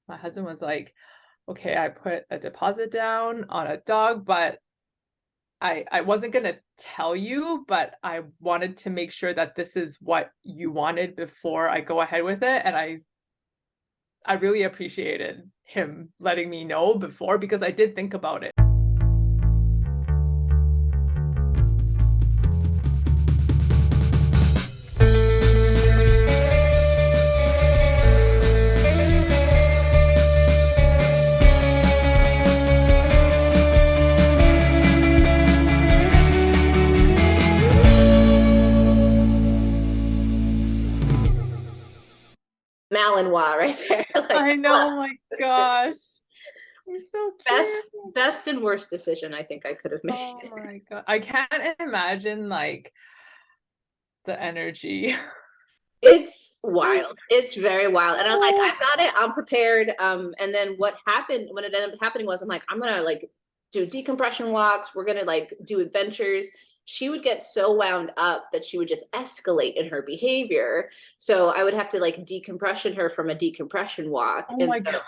my husband was like, okay, I put a deposit down on a dog, but I wasn't going to tell you, but I wanted to make sure that this is what you wanted before I go ahead with it. And I really appreciated him letting me know before, because I did think about it. Malinois right there. Like, I know, my gosh. He's so cute. best and worst decision I think I could have made. Oh my God. I can't imagine like the energy. It's wild. It's very wild. And I was like, I've got it. I'm prepared. And then what happened when it ended up happening was I'm like, I'm gonna like do decompression walks. We're gonna like do adventures. She would get so wound up that she would just escalate in her behavior. So I would have to like decompression her from a decompression walk. Oh And my so God.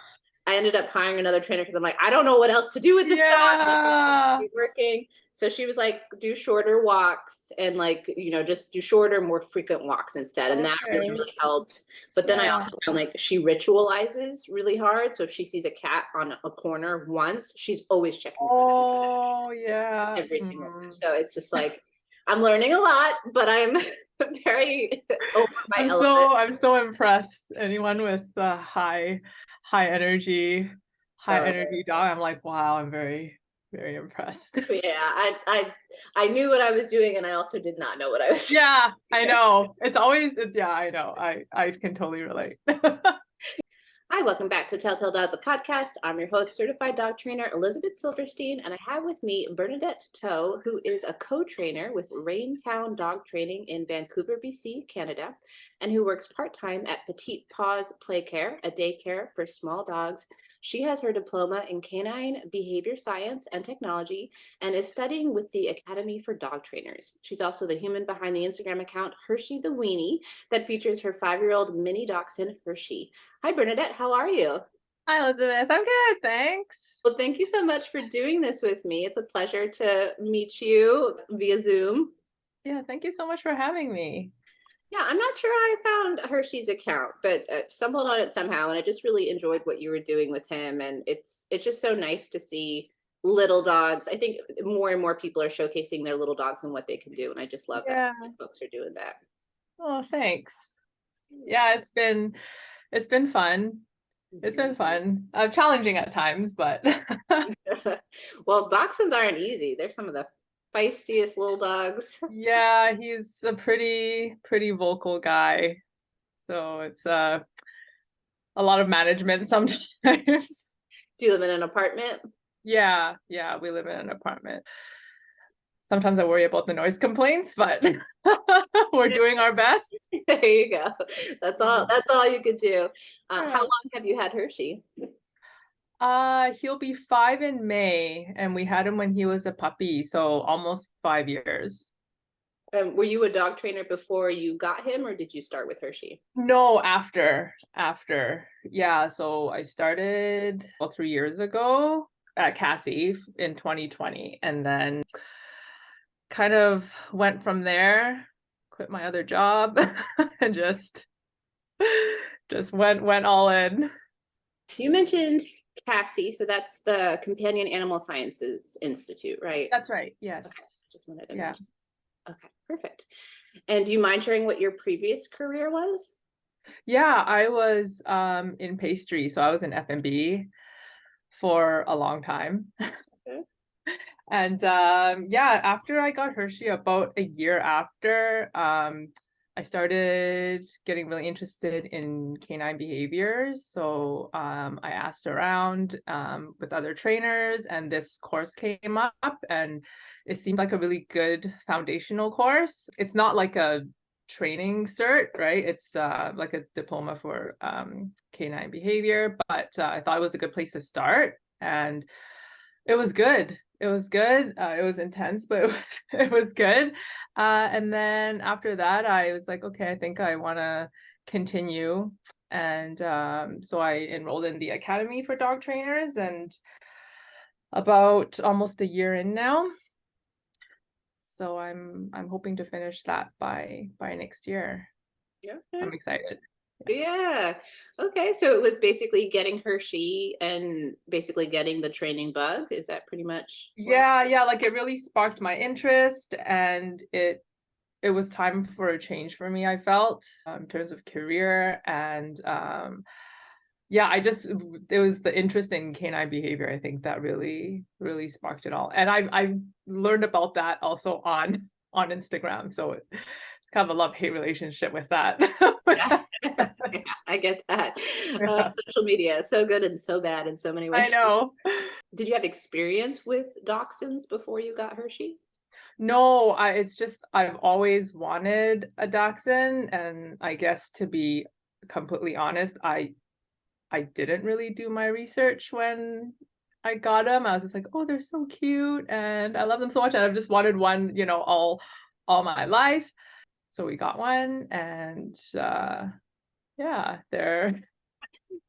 I ended up hiring another trainer because I'm like, I don't know what else to do with this dog. Yeah. Like, working. So she was like, do shorter walks and like, you know, just do shorter, more frequent walks instead. And that really, Okay. really helped. But then I Yeah. also found like she ritualizes really hard. So if she sees a cat on a corner once, she's always checking for them Oh yeah. every single time. So it's just like, I'm learning a lot, but I'm very over my element. I'm so impressed. Anyone with high energy, high So energy dog, I'm like, wow, I'm very, very impressed. yeah, I knew what I was doing, and I also did not know what I was doing. Yeah, I know. Yeah, I know. I can totally relate. Hi, welcome back to Telltail Dog, the podcast. I'm your host, certified dog trainer Elizabeth Silverstein, and I have with me Bernadette Tow, who is a co-trainer with Raintown Dog Training in Vancouver, BC, Canada, and who works part-time at Petite Paws Playcare, a daycare for small dogs. She has her diploma in canine behavior science and technology and is studying with the Academy for Dog Trainers. She's also the human behind the Instagram account Hershey the Weenie that features her 5-year-old mini dachshund Hershey. Hi, Bernadette. How are you? Hi, Elizabeth. I'm good, thanks. Well, thank you so much for doing this with me. It's a pleasure to meet you via Zoom. Yeah, thank you so much for having me. Yeah, I'm not sure I found Hershey's account, but stumbled on it somehow, and I just really enjoyed what you were doing with him. And it's just so nice to see little dogs. I think more and more people are showcasing their little dogs and what they can do, and I just love that Yeah. folks are doing that. Oh, thanks. Yeah, it's been fun. It's been fun. Challenging at times, but Well, dachshunds aren't easy. They're some of the feistiest little dogs. yeah, he's a pretty vocal guy. So it's a lot of management sometimes. Do you live in an apartment? Yeah, we live in an apartment. Sometimes I worry about the noise complaints, but we're doing our best. There you go. That's all you could do. How long have you had Hershey? He'll be 5 in May, and we had him when he was a puppy, so almost 5 years. Were you a dog trainer before you got him, or did you start with Hershey? No, after. Yeah, so I started 3 years ago at CASI in 2020, and then kind of went from there, quit my other job, and just went all in. You mentioned CASI, so that's the Companion Animal Sciences Institute, right? That's right. Yes. Okay. Just wanted to mention. Okay, perfect. And do you mind sharing what your previous career was? Yeah, I was in pastry, so I was in F&B for a long time. Okay. And yeah, after I got Hershey, about a year after, I started getting really interested in canine behaviors. So I asked around with other trainers, and this course came up, and it seemed like a really good foundational course. It's not like a training cert, right? It's like a diploma for canine behavior, but I thought it was a good place to start, and it was good. It was good. It was intense, but it was good. And then after that, I was like, okay, I think I want to continue. And so I enrolled in the Academy for Dog Trainers, and about almost a year in now. So I'm hoping to finish that by next year. Yeah. I'm excited. Yeah. Okay. So it was basically getting Hershey and basically getting the training bug. Is that pretty much? Yeah, like it really sparked my interest, and it was time for a change for me, I felt, in terms of career. And yeah, it was the interest in canine behavior, I think, that really sparked it all. And I've learned about that also on Instagram, so it's kind of a love-hate relationship with that. Yeah. Yeah, I get that. Yeah, Social media is so good and so bad in so many I ways. know. Did you have experience with dachshunds before you got Hershey? No, it's just I've always wanted a dachshund, and I guess, to be completely honest, I didn't really do my research when I got them. I was just like, oh, they're so cute and I love them so much, and I've just wanted one, all my life. So we got one, and yeah,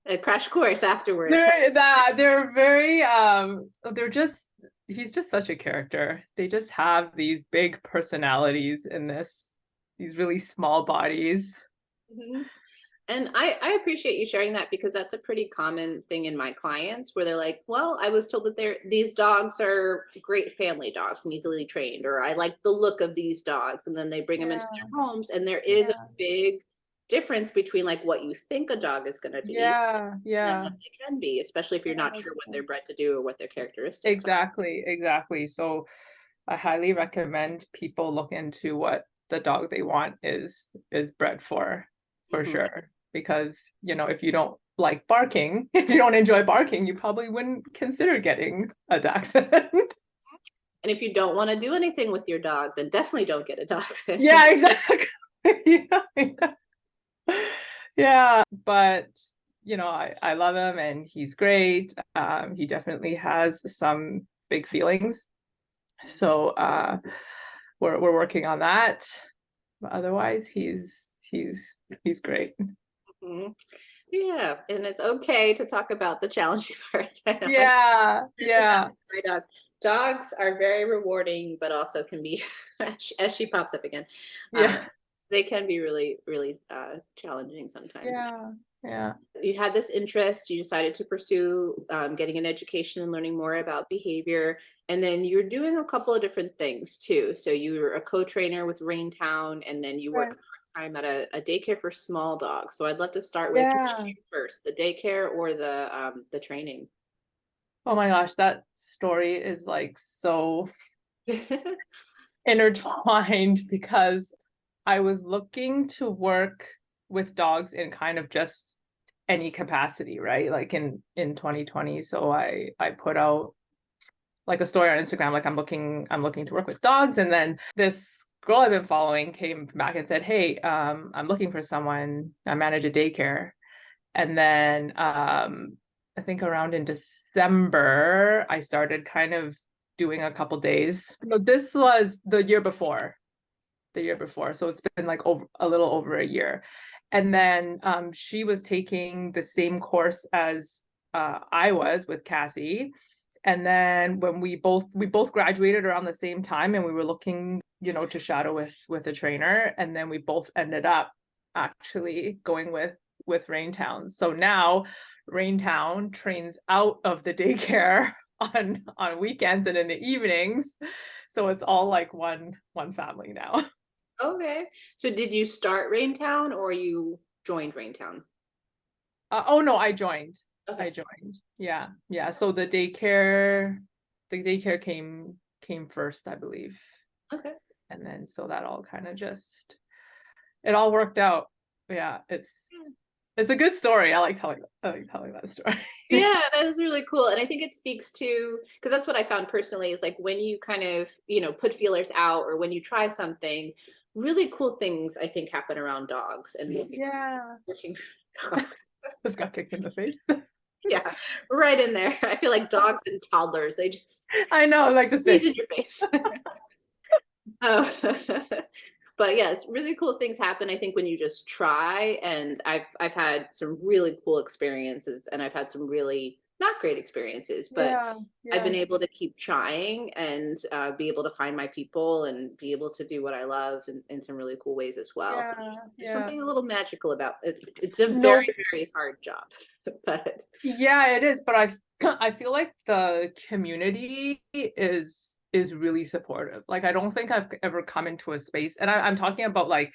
A crash course afterwards. they're very he's just such a character. They just have these big personalities in these really small bodies. Mhm. And I appreciate you sharing that, because that's a pretty common thing in my clients, where they're like, well, I was told that these dogs are great family dogs and easily trained, or I like the look of these dogs. And then they bring them into Yeah, their homes, and there is a yeah, big difference between like what you think a dog is going to be yeah, and then yeah. what they can be, especially if you're Yeah, not sure that's what true. they're bred to do or what their characteristics are. Exactly. So I highly recommend people look into what the dog they want is bred for Mhm. sure. Because, if you don't like barking, if you don't enjoy barking, you probably wouldn't consider getting a dachshund. And if you don't want to do anything with your dog, then definitely don't get a dog. Yeah, exactly. Yeah. Yeah, but I love him, and he's great. He definitely has some big feelings. So we're working on that. But otherwise, he's great. Mhm. Yeah, and it's okay to talk about the challenging parts. I know. Yeah. My dog. Dogs are very rewarding, but also can be, as she pops up again, um, Yeah. they can be really, really challenging sometimes. Yeah. Yeah. You had this interest, you decided to pursue getting an education and learning more about behavior. And then you're doing a couple of different things too. So you were a co-trainer with Raintown, and then you Right. work part-time at a daycare for small dogs. So I'd love to start with, which Yeah. came first, the daycare or the training? Oh my gosh, that story is like so intertwined, because I was looking to work with dogs in kind of just any capacity, right? Like in 2020. So I put out like a story on Instagram, like I'm looking to work with dogs. And then this girl I've been following came back and said, hey, I'm looking for someone. I manage a daycare. And then I think around in December, I started kind of doing a couple days. No, this was the year before. So it's been like a little over a year. And then she was taking the same course as I was with CASI. And then when we both graduated around the same time, and we were looking, to shadow with a trainer, and then we both ended up actually going with Raintown. So now Raintown trains out of the daycare on weekends and in the evenings. So it's all like one family now. Okay. So did you start Raintown or you joined Raintown? Oh no, I joined. Okay. Yeah. So the daycare came first, I believe. Okay. And then so that all kind of it all worked out. Yeah, it's a good story. I like telling that story. Yeah, that is really cool. And I think it speaks to, because that's what I found personally, is like when you kind of, put feelers out, or when you try something, really cool things I think happen around dogs and Yeah. working with dogs. Just got kicked in the face. Yeah, right in there. I feel like dogs and toddlers, they just I know, I like to breathe say. in your face. Oh. But yes, really cool things happen, I think, when you just try. And I've had some really cool experiences, and I've had some really not great experiences, but Yeah, I've yeah, been able to keep trying and be able to find my people and be able to do what I love in some really cool ways as well. So yeah, there's yeah. something a little magical about it. It's a No, very, very hard job, but yeah, it is, but I feel like the community is really supportive. Like I don't think I've ever come into a space, and I'm talking about like,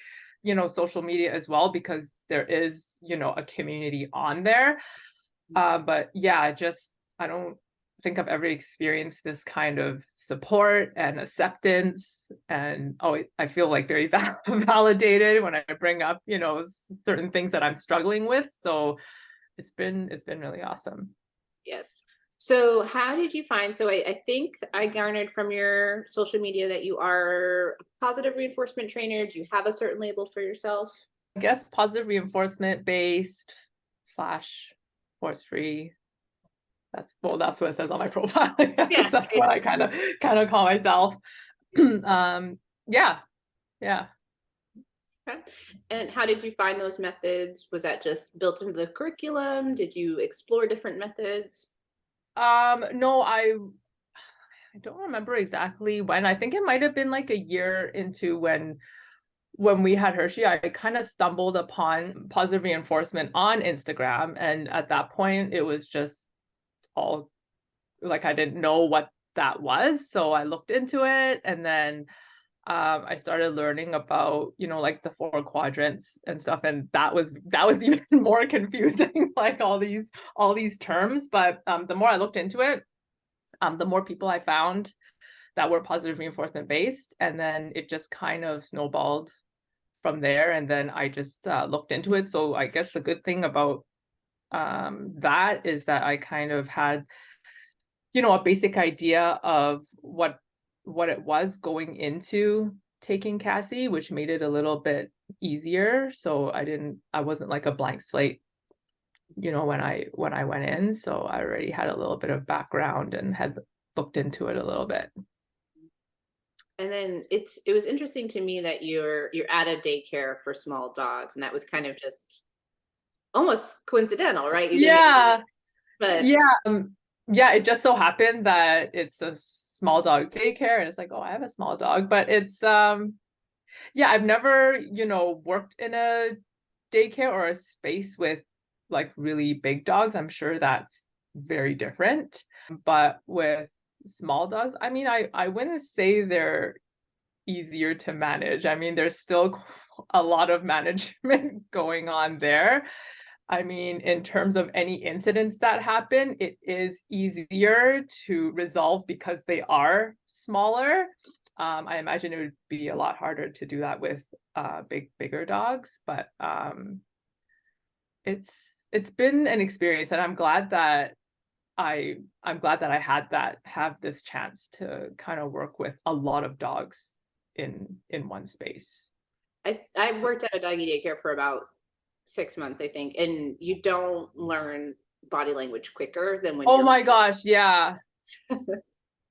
social media as well, because there is, a community on there. But yeah, just I don't think I've ever experienced this kind of support and acceptance. And I feel like very validated when I bring up, certain things that I'm struggling with. So it's been really awesome. yes. So how did you find, so I think I garnered from your social media that you are a positive reinforcement trainer. Do you have a certain label for yourself? I guess positive reinforcement based slash force free. That's what it says on my profile. I Yeah. guess that's what I kind of call myself. Yeah, yeah. Okay. And how did you find those methods? Was that just built into the curriculum? Did you explore different methods? No, I don't remember exactly when. I think it might have been like a year into when we had Hershey. I kind of stumbled upon positive reinforcement on Instagram, and at that point it was just all like I didn't know what that was. So I looked into it, and then I started learning about, like the four quadrants and stuff, and that was even more confusing, like all these terms. But the more I looked into it, the more people I found that were positive reinforcement based, and then it just kind of snowballed from there. And then I just looked into it. So I guess the good thing about that is that I kind of had, a basic idea of what it was going into taking CASI, which made it a little bit easier. So I wasn't like a blank slate, when I went in. So I already had a little bit of background and had looked into it a little bit. And then it was interesting to me that you're at a daycare for small dogs, and that was kind of just almost coincidental, right? You didn't, Yeah, but yeah, yeah. It just so happened that it's a small dog daycare, and it's like, oh, I have a small dog, but it's yeah, I've never, worked in a daycare or a space with like really big dogs. I'm sure that's very different. But with small dogs, I mean, I wouldn't say they're easier to manage. I mean, there's still a lot of management going on there. I mean, in terms of any incidents that happen, it is easier to resolve because they are smaller. I imagine it would be a lot harder to do that with bigger dogs, but it's been an experience, and I'm glad that I have this chance to kind of work with a lot of dogs in one space. I worked at a doggy daycare for about 6 months, I think, and you don't learn body language quicker than when Oh you're my gosh, yeah.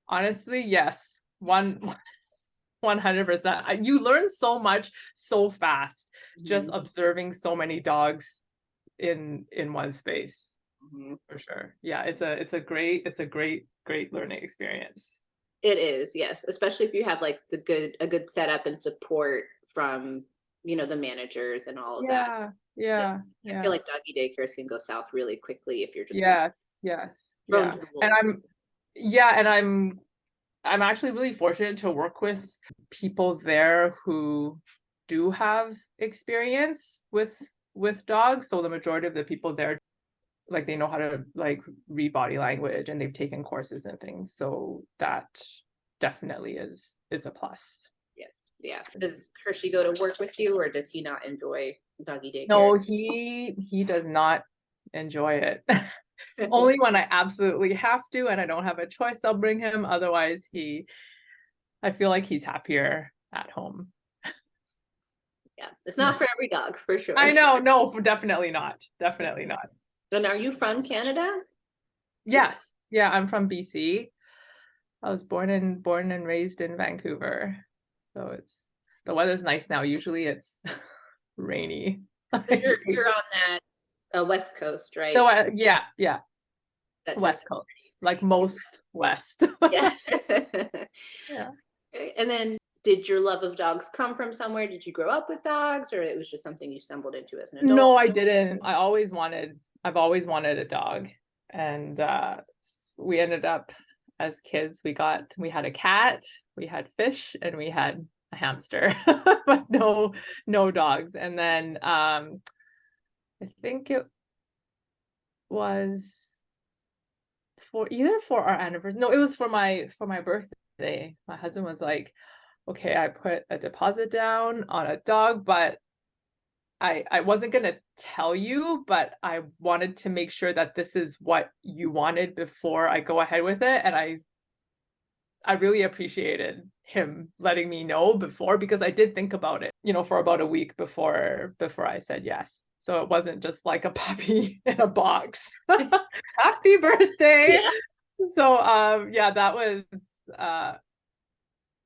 Honestly, yes. 100%. You learn so much so fast just Mhm. observing so many dogs in one space. Mhm. For sure. Yeah, it's a great learning experience. It is, yes, especially if you have like a good setup and support from, the managers and all of that. Yeah, That yeah, I feel yeah. like doggy daycares can go south really quickly if you're just kind of Yes, yes, thrown yeah. to the And wolves. I'm actually really fortunate to work with people there who do have experience with dogs. So the majority of the people there, like they know how to like read body language, and they've taken courses and things. So that definitely is a plus. Yes, yeah. Does Hershey go to work with you, or does he not enjoy doggy daycare? No, he does not enjoy it. Only when I absolutely have to and I don't have a choice, I'll bring him. Otherwise, I feel like he's happier at home. Yeah, it's not for every dog, for I sure. know, no, definitely not. Definitely not. And are you from Canada? Yes. Yeah, I'm from BC. I was born and raised in Vancouver. So the weather's nice now. Usually it's rainy. You're on that West Coast, right? So yeah, That tends West to Coast, be like pretty most West. yeah. Yeah. Okay. And then did your love of dogs come from somewhere? Did you grow up with dogs, or it was just something you stumbled into as an adult? No, I didn't. I've always wanted a dog. And we ended up as kids, we had a cat, we had fish, and we had a hamster, but no dogs. And then I think it was for our anniversary. No, it was for my birthday. My husband was like, okay, I put a deposit down on a dog, but I wasn't gonna tell you, but I wanted to make sure that this is what you wanted before I go ahead with it. And I really appreciated him letting me know before, because I did think about it, for about a week before I said yes. So it wasn't just like a puppy in a box. Happy birthday. Yeah. So yeah, that was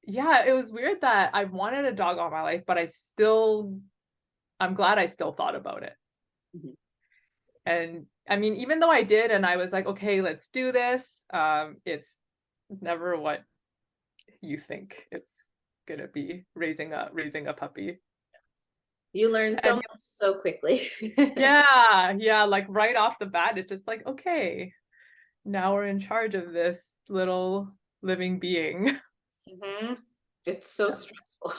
yeah, it was weird that I've wanted a dog all my life, but I'm glad I still thought about it. Mhm. And I mean, even though I did, and I was like, okay, let's do this, it's never what you think it's gonna be, raising a puppy. You learn so And much so quickly. yeah, like right off the bat, it's just like, okay, now we're in charge of this little living being. Hmm. It's so stressful.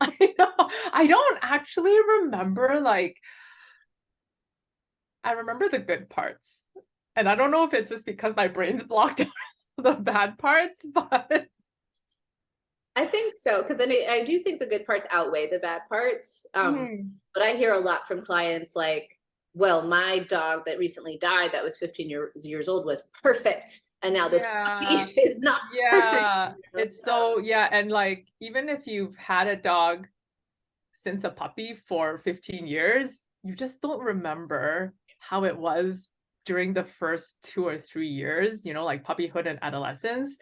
I know. I don't actually remember, like, I remember the good parts. And I don't know if it's just because my brain's blocked out the bad parts, but I think so, because I do think the good parts outweigh the bad parts. But I hear a lot from clients like, well, my dog that recently died, that was 15 years old, was perfect. And now this puppy yeah, is not perfect. yeah, it's so, yeah. And like, even if you've had a dog since a puppy for 15 years, you just don't remember how it was during the first 2 or 3 years, like puppyhood and adolescence.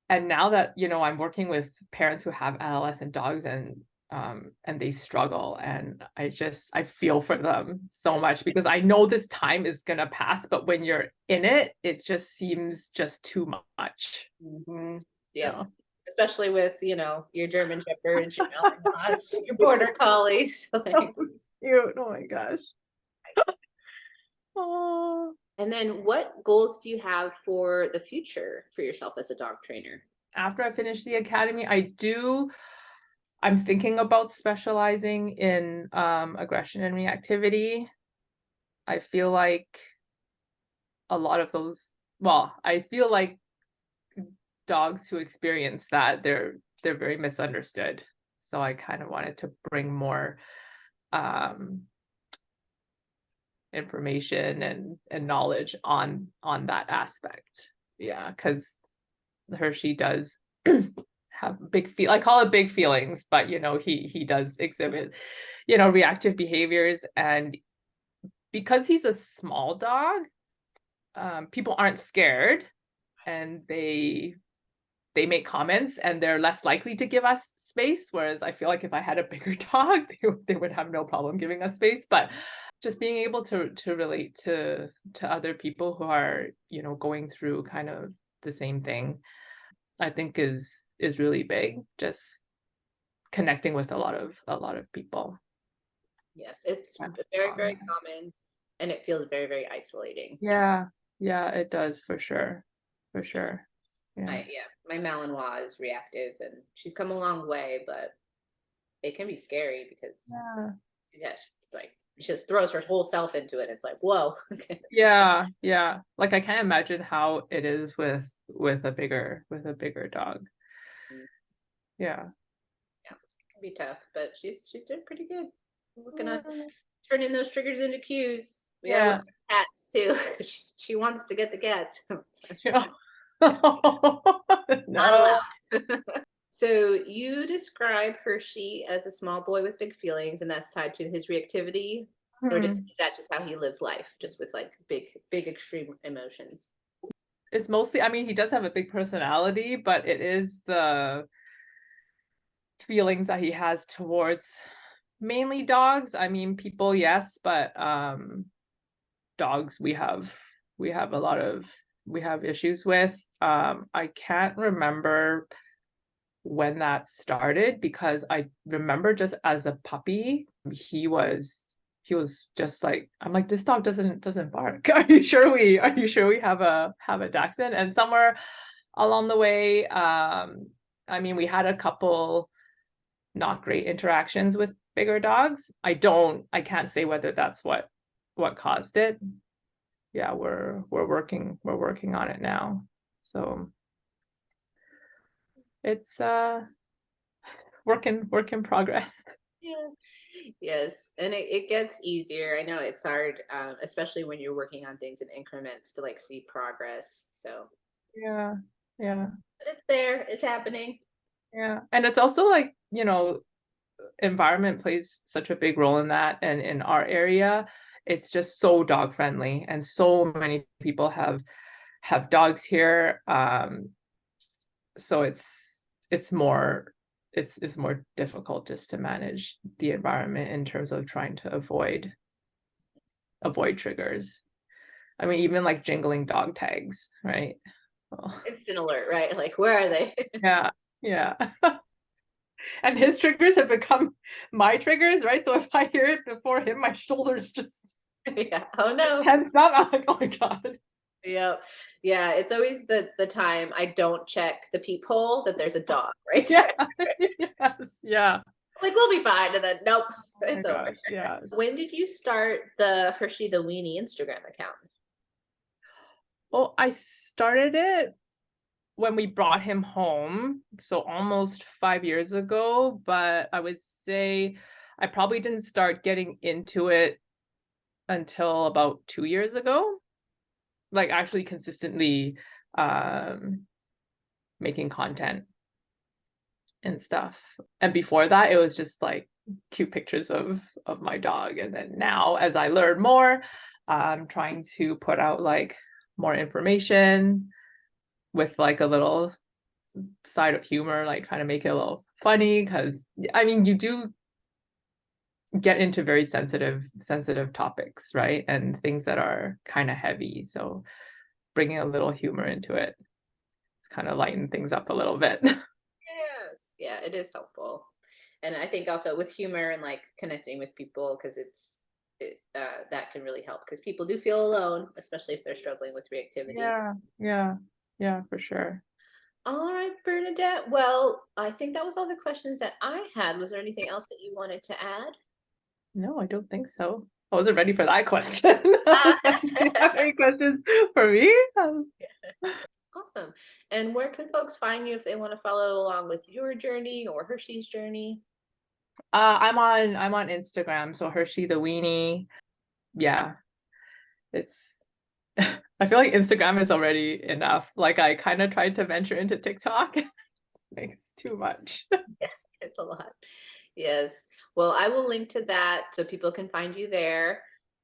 And now that, I'm working with parents who have adolescent dogs, and they struggle, and I feel for them so much, because I know this time is gonna pass, but when you're in it, it just seems just too much. Mm-hmm. Yeah. Especially with, your German Shepherds, your Malinois, your Border Collies. So cute. Oh my gosh. Oh. And then what goals do you have for the future for yourself as a dog trainer? After I finish the academy, I'm thinking about specializing in aggression and reactivity. I feel like a lot of those, well, I feel like dogs who experience that, they're very misunderstood. So I kind of wanted to bring more information and knowledge on that aspect. Yeah, because Hershey does have I call it big feelings, but he does exhibit reactive behaviors. And because he's a small dog, people aren't scared, and they make comments, and they're less likely to give us space, whereas I feel like if I had a bigger dog, they would have no problem giving us space. But just being able to relate to other people who are going through kind of the same thing, I think is really big. Just connecting with a lot of people. Yes, it's very, very common, and it feels very, very isolating. Yeah, it does, for sure. Yeah. My Malinois is reactive, and she's come a long way, but it can be scary because it's like she just throws her whole self into it. It's like, whoa. Yeah. Like, I can't imagine how it is with a bigger dog. Yeah. Yeah, it can be tough, but she's doing pretty good. We're gonna turn in those triggers into cues. We gotta work with cats too. She wants to get the cats. Yeah. Not No. allowed. So you describe Hershey as a small boy with big feelings, and that's tied to his reactivity, or is that just how he lives life, just with like big extreme emotions? It's mostly, I mean, he does have a big personality, but it is feelings that he has towards mainly dogs. I mean, people, yes, but dogs we have issues with. I can't remember when that started, because I remember just as a puppy, he was just like, I'm like, this dog doesn't bark. Are you sure we have a dachshund? And somewhere along the way, I mean, we had a couple not great interactions with bigger dogs. I can't say whether that's what caused it. Yeah, we're working on it now. So it's work in progress. Yeah. Yes, and it gets easier. I know it's hard, especially when you're working on things in increments to like see progress. So Yeah. but it's there, it's happening. Yeah. And it's also like, environment plays such a big role in that. And in our area, it's just so dog friendly, and so many people have dogs here. So it's more difficult just to manage the environment in terms of trying to avoid triggers. I mean, even like jingling dog tags, right? Well, Instant alert, right? Like, where are they? yeah. And his triggers have become my triggers, right? So if I hear it before him, my shoulders just Yeah. Oh no. tense up. I'm like, oh my God. Yeah. Yeah. It's always the time I don't check the peephole that there's a dog, right? Yeah. Yes. Yeah. Like, we'll be fine. And then nope, Oh it's my over. gosh. Yeah. When did you start the Hershey the Weenie Instagram account? Well, I started it when we brought him home, so almost 5 years ago, but I would say I probably didn't start getting into it until about 2 years ago, like actually consistently making content and stuff. And before that, it was just like cute pictures of my dog. And then now, as I learn more, I'm trying to put out like more information with like a little side of humor, like trying to make it a little funny, because I mean, you do get into very sensitive topics, right? And things that are kind of heavy. So bringing a little humor into it, it's kind of lighten things up a little bit. Yes. Yeah, it is helpful. And I think also with humor and like connecting with people, because that can really help, because people do feel alone, especially if they're struggling with reactivity. Yeah, for sure. All right, Bernadette. Well, I think that was all the questions that I had. Was there anything else that you wanted to add? No, I don't think so. I wasn't ready for that question. Do you have any questions for me? Awesome. And where can folks find you if they want to follow along with your journey or Hershey's journey? I'm on Instagram, so Hershey the Weenie. Yeah, it's I feel like Instagram is already enough. Like I kind of tried to venture into TikTok. It's too much. It's a lot. Yes. Well, I will link to that so people can find you there.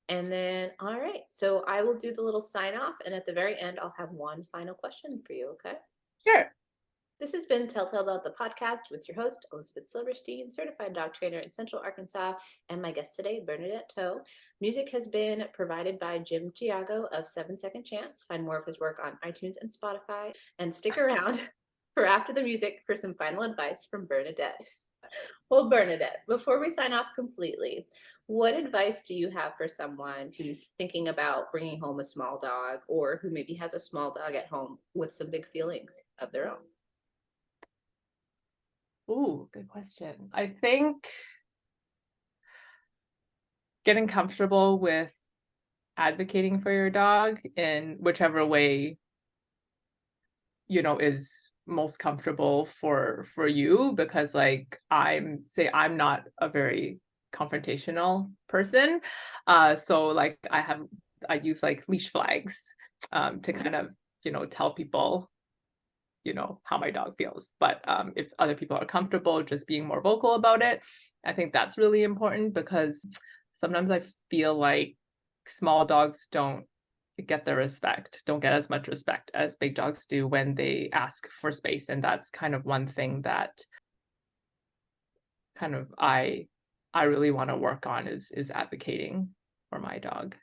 And then, all right. So I will do the little sign off. And at the very end, I'll have one final question for you. Okay. Sure. This has been Telltail Dog, the podcast, with your host, Elizabeth Silverstein, certified dog trainer in Central Arkansas, and my guest today, Bernadette Tow. Music has been provided by Jim Giago of 7 Second Chance. Find more of his work on iTunes and Spotify. And stick around for after the music for some final advice from Bernadette. Well, Bernadette, before we sign off completely, what advice do you have for someone who's thinking about bringing home a small dog, or who maybe has a small dog at home with some big feelings of their own? Ooh, good question. I think getting comfortable with advocating for your dog in whichever way, is most comfortable for you, because like I'm not a very confrontational person. So like I use like leash flags to kind of, tell people, how my dog feels. But if other people are comfortable just being more vocal about it, I think that's really important, because sometimes I feel like small dogs don't get as much respect as big dogs do when they ask for space. And that's kind of one thing that kind of I really want to work on is advocating for my dog.